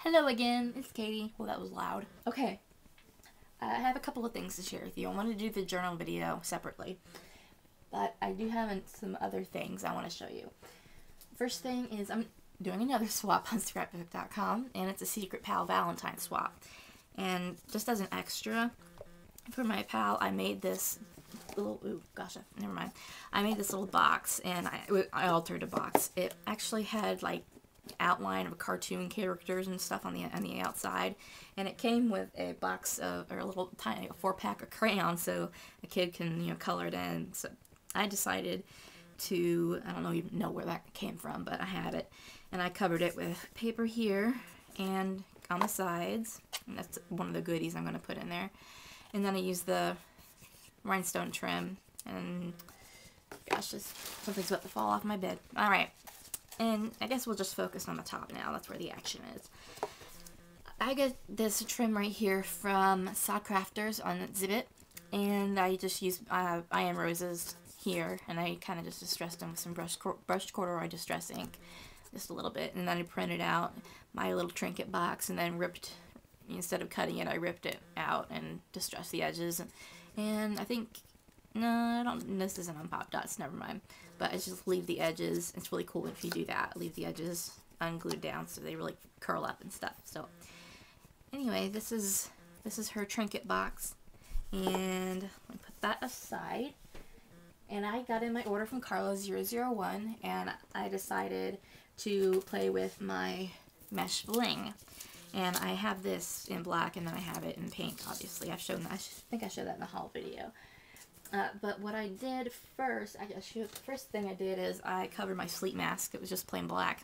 Hello again, it's Katie. Well, that was loud. Okay, I have a couple of things to share with you. I want to do the journal video separately, but I do have some other things I want to show you. First thing is I'm doing another swap on scrapbook.com, and it's a Secret Pal Valentine swap. And just as an extra for my pal, I made this little, never mind. I made this little box, and I altered a box. It actually had like outline of cartoon characters and stuff on the outside, and it came with a box of, or a little tiny 4-pack of crayons, so a kid can color it in. So I decided to, I don't even know where that came from, but I had it, and I covered it with paper here and on the sides, and that's one of the goodies I'm going to put in there. And then I used the rhinestone trim, and gosh, something's about to fall off my bed. Alright, and I guess we'll just focus on the top now. That's where the action is. I got this trim right here from Sock Crafters on Zibbit, and I just used I Am Roses here, and I kind of just distressed them with some brushed corduroy distress ink, just a little bit, and then I printed out my little trinket box, and then instead of cutting it, I ripped it out and distressed the edges, and I think, no, I don't, this isn't on pop dots, never mind, but I just leave the edges. It's really cool if you do that, leave the edges unglued down so they really curl up and stuff. So anyway, this is her trinket box, and let me put that aside. And I got in my order from Carlo001, and I decided to play with my mesh bling. And I have this in black, and then I have it in pink, obviously. I've shown that, I think I showed that in the haul video. But what I did first, the first thing I did is I covered my sleep mask. It was just plain black.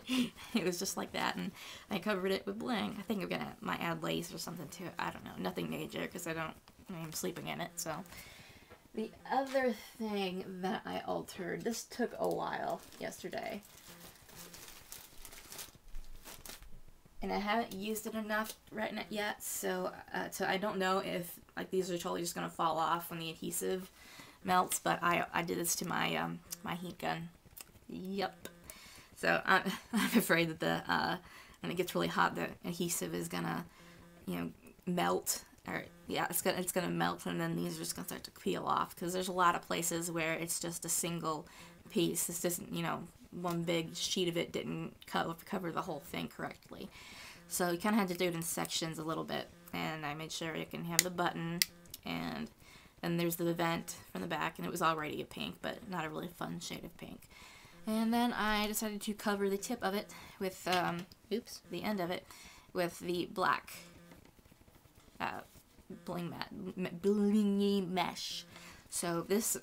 It was just like that, and I covered it with bling. I think might add lace or something to it. I don't know. Nothing major, because I'm sleeping in it, so. The other thing that I altered, this took a while yesterday, and I haven't used it enough right now yet, so I don't know if these are totally just gonna fall off when the adhesive melts. But I did this to my my heat gun. Yep. So I'm afraid that when it gets really hot, the adhesive is gonna melt. Or yeah, it's gonna melt, and then these are just gonna start to peel off, because there's a lot of places where it's just a single piece. It's just one big sheet of it didn't cover the whole thing correctly. So you kind of had to do it in sections a little bit, and I made sure you can have the button, and then there's the vent from the back, and it was already a pink, but not a really fun shade of pink. And then I decided to cover the tip of it with, the end of it, with the black blingy mesh. So this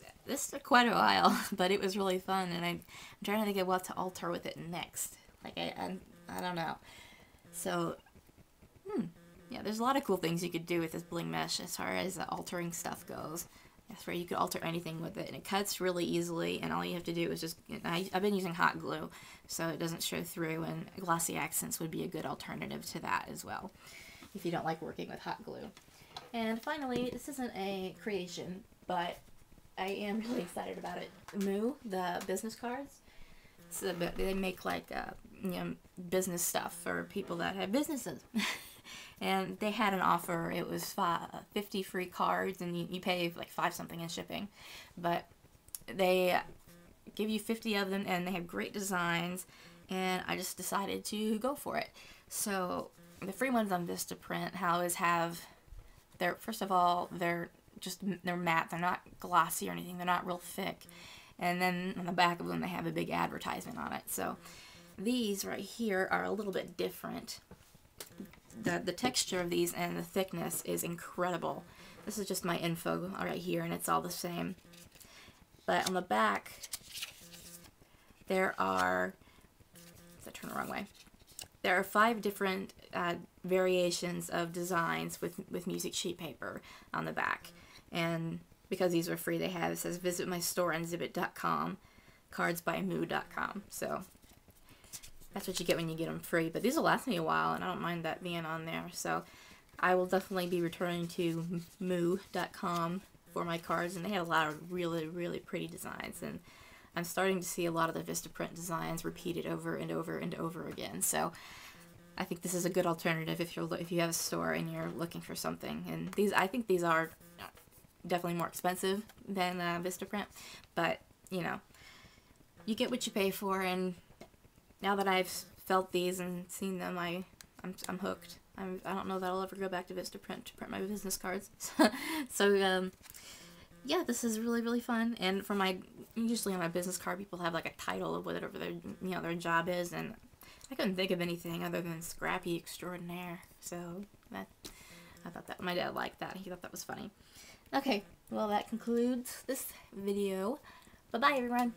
took quite a while, but it was really fun, and I'm trying to think of what to alter with it next. I don't know. So yeah, there's a lot of cool things you could do with this bling mesh as far as altering stuff goes. That's where you could alter anything with it, and it cuts really easily, and all you have to do is just, I've been using hot glue so it doesn't show through, and glossy accents would be a good alternative to that as well, if you don't like working with hot glue. And finally, this isn't a creation, but I am really excited about it. Moo, the business cards, they make business stuff for people that have businesses. And they had an offer. It was 50 free cards, and you pay like $5 something in shipping. But they give you 50 of them, and they have great designs, and I just decided to go for it. So the free ones on Vistaprint first of all, they're matte. They're not glossy or anything. They're not real thick. And then on the back of them, they have a big advertisement on it. So these right here are a little bit different. The texture of these and the thickness is incredible. This is just my info right here, and it's all the same. But on the back, there are, if I turn the wrong way, there are 5 different variations of designs with music sheet paper on the back. And because these were free, it says visit my store on Zibbit.com, cardsbymoo.com. So that's what you get when you get them free. But these will last me a while, and I don't mind that being on there. So I will definitely be returning to moo.com for my cards, and they had a lot of really, really pretty designs. And I'm starting to see a lot of the Vistaprint designs repeated over and over and over again. So I think this is a good alternative if you have a store and you're looking for something. And I think these are definitely more expensive than Vistaprint, but you know, you get what you pay for. And now that I've felt these and seen them, I'm hooked. I don't know that I'll ever go back to Vistaprint to print my business cards. So yeah, this is really, really fun. And usually on my business card, people have like a title of whatever their job is, and I couldn't think of anything other than Scrappy Extraordinaire. So I thought that my dad liked that. He thought that was funny. Okay, well that concludes this video. Bye bye everyone.